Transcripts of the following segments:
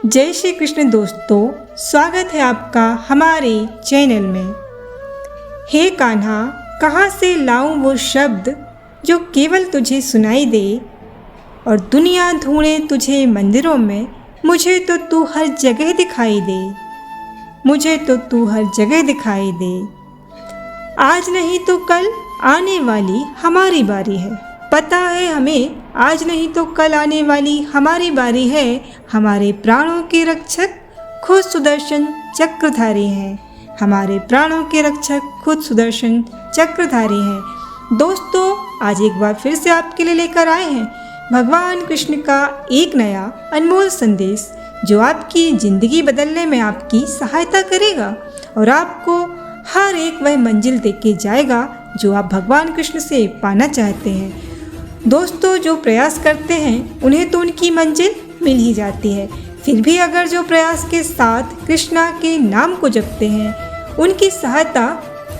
जय श्री कृष्ण दोस्तों, स्वागत है आपका हमारे चैनल में। हे कान्हा, कहाँ से लाऊं वो शब्द जो केवल तुझे सुनाई दे, और दुनिया ढूंढे तुझे मंदिरों में, मुझे तो तू हर जगह दिखाई दे, मुझे तो तू हर जगह दिखाई दे। आज नहीं तो कल आने वाली हमारी बारी है, पता है हमें, आज नहीं तो कल आने वाली हमारी बारी है। हमारे प्राणों के रक्षक खुद सुदर्शन चक्रधारी हैं, हमारे प्राणों के रक्षक खुद सुदर्शन चक्रधारी हैं। दोस्तों, आज एक बार फिर से आपके लिए लेकर आए हैं भगवान कृष्ण का एक नया अनमोल संदेश, जो आपकी ज़िंदगी बदलने में आपकी सहायता करेगा और आपको हर एक वह मंजिल दे के जाएगा जो आप भगवान कृष्ण से पाना चाहते हैं। दोस्तों, जो प्रयास करते हैं उन्हें तो उनकी मंजिल मिल ही जाती है, फिर भी अगर जो प्रयास के साथ कृष्णा के नाम को जपते हैं, उनकी सहायता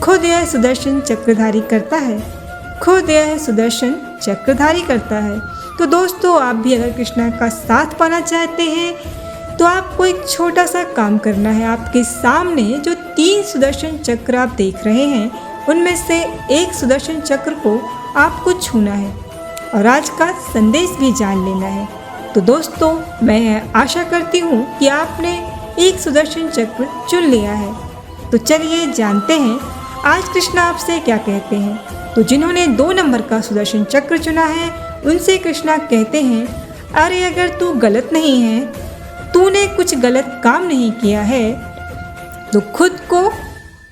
खुद यह सुदर्शन चक्रधारी करता है, खुद यह सुदर्शन चक्रधारी करता है। तो दोस्तों, आप भी अगर कृष्णा का साथ पाना चाहते हैं तो आपको एक छोटा सा काम करना है। आपके सामने जो 3 सुदर्शन चक्र आप देख रहे हैं, उनमें से एक सुदर्शन चक्र को आपको छूना है और आज का संदेश भी जान लेना है। तो दोस्तों, मैं आशा करती हूँ कि आपने एक सुदर्शन चक्र चुन लिया है। तो चलिए जानते हैं आज कृष्णा आपसे क्या कहते हैं। तो जिन्होंने 2 नंबर का सुदर्शन चक्र चुना है, उनसे कृष्णा कहते हैं, अरे अगर तू गलत नहीं है, तूने कुछ गलत काम नहीं किया है, तो खुद को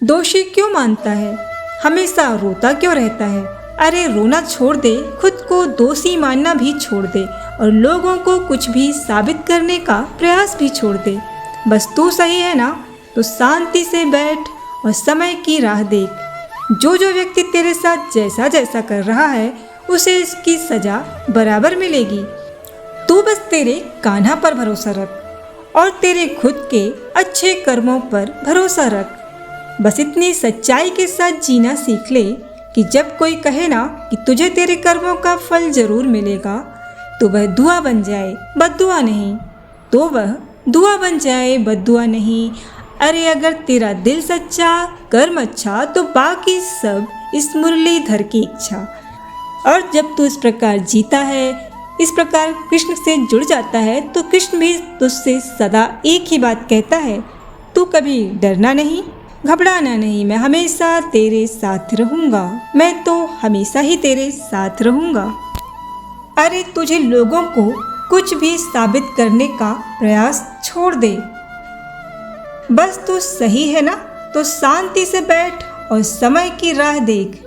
दोषी क्यों मानता है, हमेशा रोता क्यों रहता है। अरे रोना छोड़ दे, खुद को दोषी मानना भी छोड़ दे और लोगों को कुछ भी साबित करने का प्रयास भी छोड़ दे। बस तू सही है ना, तो शांति से बैठ और समय की राह देख। जो जो व्यक्ति तेरे साथ जैसा जैसा कर रहा है, उसे इसकी सजा बराबर मिलेगी। तू बस तेरे कान्हा पर भरोसा रख और तेरे खुद के अच्छे कर्मों पर भरोसा रख। बस इतनी सच्चाई के साथ जीना सीख ले कि जब कोई कहे ना कि तुझे तेरे कर्मों का फल जरूर मिलेगा, तो वह दुआ बन जाए, बद्दुआ नहीं। तो वह दुआ बन जाए, बद्दुआ नहीं। अरे अगर तेरा दिल सच्चा, कर्म अच्छा, तो बाकी सब इस मुरलीधर की इच्छा। और जब तू इस प्रकार जीता है, इस प्रकार कृष्ण से जुड़ जाता है, तो कृष्ण भी तुझसे सदा एक ही बात कहता है, तू कभी डरना नहीं, घबराना नहीं, मैं हमेशा तेरे साथ रहूँगा, मैं तो हमेशा ही तेरे साथ रहूँगा। अरे तुझे लोगों को कुछ भी साबित करने का प्रयास छोड़ दे, बस तू सही है ना, तो शांति से बैठ और समय की राह देख।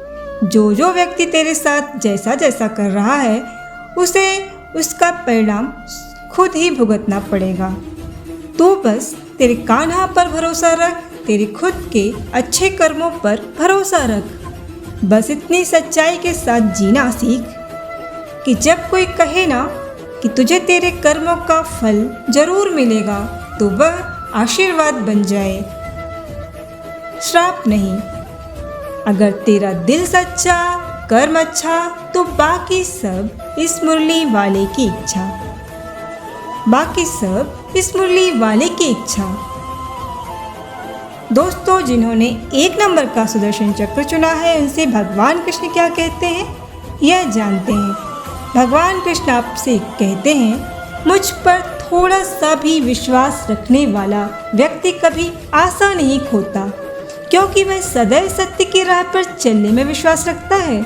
जो जो व्यक्ति तेरे साथ जैसा जैसा कर रहा है, उसे उसका परिणाम खुद ही भुगतना पड़ेगा। तू बस तेरे कान्हा पर भरोसा रख, तेरे खुद के अच्छे कर्मों पर भरोसा रख। बस इतनी सच्चाई के साथ जीना सीख कि जब कोई कहे ना कि तुझे तेरे कर्मों का फल जरूर मिलेगा, तो वह आशीर्वाद बन जाए, श्राप नहीं। अगर तेरा दिल सच्चा, कर्म अच्छा, तो बाकी सब इस मुरली वाले की इच्छा, बाकी सब इस मुरली वाले की इच्छा। दोस्तों, जिन्होंने 1 नंबर का सुदर्शन चक्र चुना है, उनसे भगवान कृष्ण क्या कहते हैं, यह जानते हैं। भगवान कृष्ण आपसे कहते हैं, मुझ पर थोड़ा सा भी विश्वास रखने वाला व्यक्ति कभी आशा नहीं खोता, क्योंकि वह सदैव सत्य की राह पर चलने में विश्वास रखता है।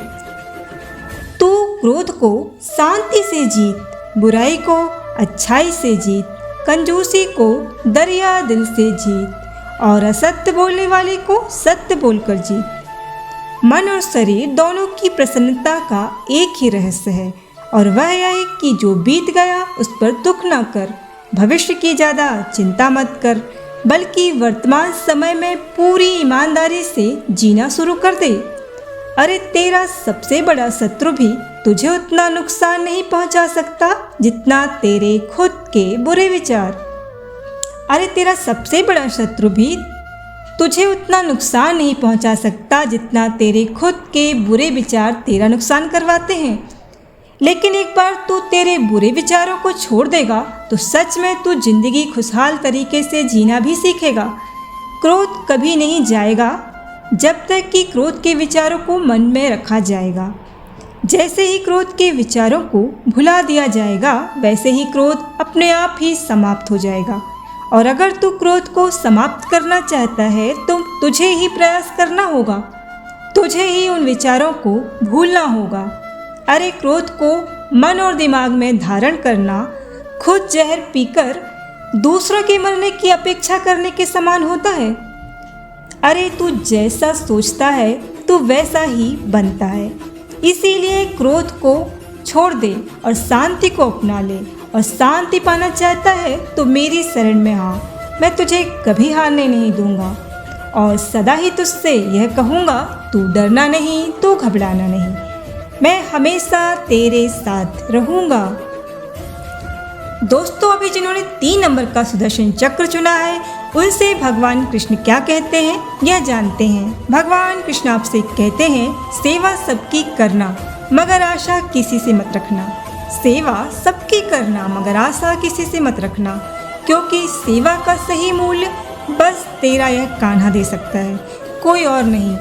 तू क्रोध को शांति से जीत, बुराई को अच्छाई से जीत, कंजूसी को दरिया दिल से जीत और असत्य बोलने वाले को सत्य बोलकर जीत। मन और शरीर दोनों की प्रसन्नता का एक ही रहस्य है, और वह यह है कि जो बीत गया उस पर दुख न कर, भविष्य की ज़्यादा चिंता मत कर, बल्कि वर्तमान समय में पूरी ईमानदारी से जीना शुरू कर दे। अरे तेरा सबसे बड़ा शत्रु भी तुझे उतना नुकसान नहीं पहुंचा सकता जितना तेरे खुद के बुरे विचार। अरे तेरा सबसे बड़ा शत्रु भी तुझे उतना नुकसान नहीं पहुंचा सकता जितना तेरे खुद के बुरे विचार तेरा नुकसान करवाते हैं। लेकिन एक बार तू तेरे बुरे विचारों को छोड़ देगा तो सच में तू जिंदगी खुशहाल तरीके से जीना भी सीखेगा। क्रोध कभी नहीं जाएगा जब तक कि क्रोध के विचारों को मन में रखा जाएगा। जैसे ही क्रोध के विचारों को भुला दिया जाएगा वैसे ही क्रोध अपने आप ही समाप्त हो जाएगा। और अगर तू क्रोध को समाप्त करना चाहता है तो तुझे ही प्रयास करना होगा, तुझे ही उन विचारों को भूलना होगा। अरे क्रोध को मन और दिमाग में धारण करना खुद जहर पीकर दूसरों के मरने की अपेक्षा करने के समान होता है। अरे तू जैसा सोचता है तू वैसा ही बनता है। इसीलिए क्रोध को छोड़ दे और शांति को अपना ले। और शांति पाना चाहता है तो मेरी शरण में आ, मैं तुझे कभी हारने नहीं दूंगा और सदा ही तुझसे यह कहूँगा, तू डरना नहीं, तू घबराना नहीं, मैं हमेशा तेरे साथ रहूँगा। दोस्तों, अभी जिन्होंने 3 नंबर का सुदर्शन चक्र चुना है उनसे भगवान कृष्ण क्या कहते हैं यह जानते हैं। भगवान कृष्ण आपसे कहते हैं, सेवा सबकी करना मगर आशा किसी से मत रखना। सेवा सबकी करना मगर आशा किसी से मत रखना, क्योंकि सेवा का सही मूल्य बस तेरा यह कान्हा दे सकता है, कोई और नहीं।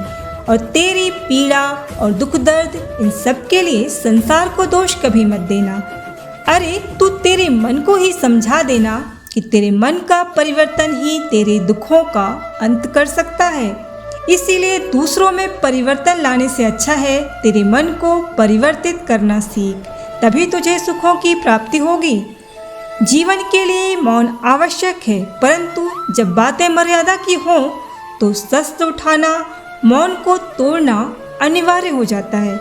और तेरी पीड़ा और दुख दर्द इन सब के लिए संसार को दोष कभी मत देना। अरे तू तेरे मन को ही समझा देना कि तेरे मन का परिवर्तन ही तेरे दुखों का अंत कर सकता है। इसीलिए दूसरों में परिवर्तन लाने से अच्छा है तेरे मन को परिवर्तित करना सीख, तभी तुझे सुखों की प्राप्ति होगी। जीवन के लिए मौन आवश्यक है, परंतु जब बातें मर्यादा की हों तो शस्त्र उठाना, मौन को तोड़ना अनिवार्य हो जाता है।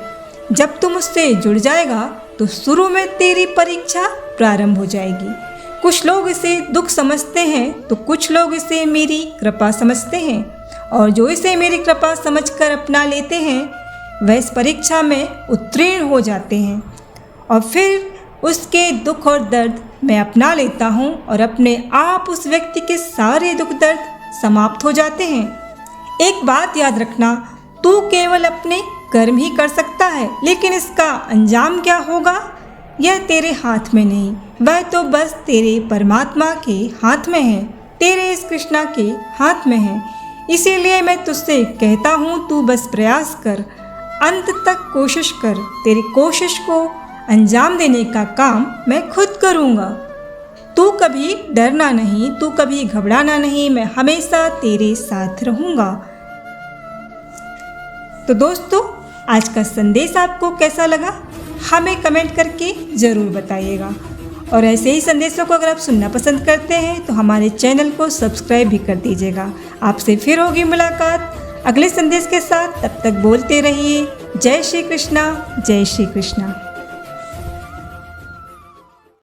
जब तुम उससे जुड़ जाएगा तो शुरू में तेरी परीक्षा प्रारंभ हो जाएगी। कुछ लोग इसे दुख समझते हैं तो कुछ लोग इसे मेरी कृपा समझते हैं, और जो इसे मेरी कृपा समझकर अपना लेते हैं वह इस परीक्षा में उत्तीर्ण हो जाते हैं। और फिर उसके दुख और दर्द मैं अपना लेता हूँ और अपने आप उस व्यक्ति के सारे दुख दर्द समाप्त हो जाते हैं। एक बात याद रखना, तू केवल अपने कर्म ही कर सकता है, लेकिन इसका अंजाम क्या होगा यह तेरे हाथ में नहीं, वह तो बस तेरे परमात्मा के हाथ में है, तेरे इस कृष्णा के हाथ में है। इसीलिए मैं तुझसे कहता हूँ, तू बस प्रयास कर, अंत तक कोशिश कर। तेरी कोशिश को अंजाम देने का काम मैं खुद करूँगा। तू कभी डरना नहीं, तू कभी घबराना नहीं, मैं हमेशा तेरे साथ रहूँगा। तो दोस्तों, आज का संदेश आपको कैसा लगा हमें कमेंट करके ज़रूर बताइएगा। और ऐसे ही संदेशों को अगर आप सुनना पसंद करते हैं तो हमारे चैनल को सब्सक्राइब भी कर दीजिएगा। आपसे फिर होगी मुलाकात अगले संदेश के साथ। तब तक बोलते रहिए, जय श्री कृष्णा, जय श्री कृष्णा।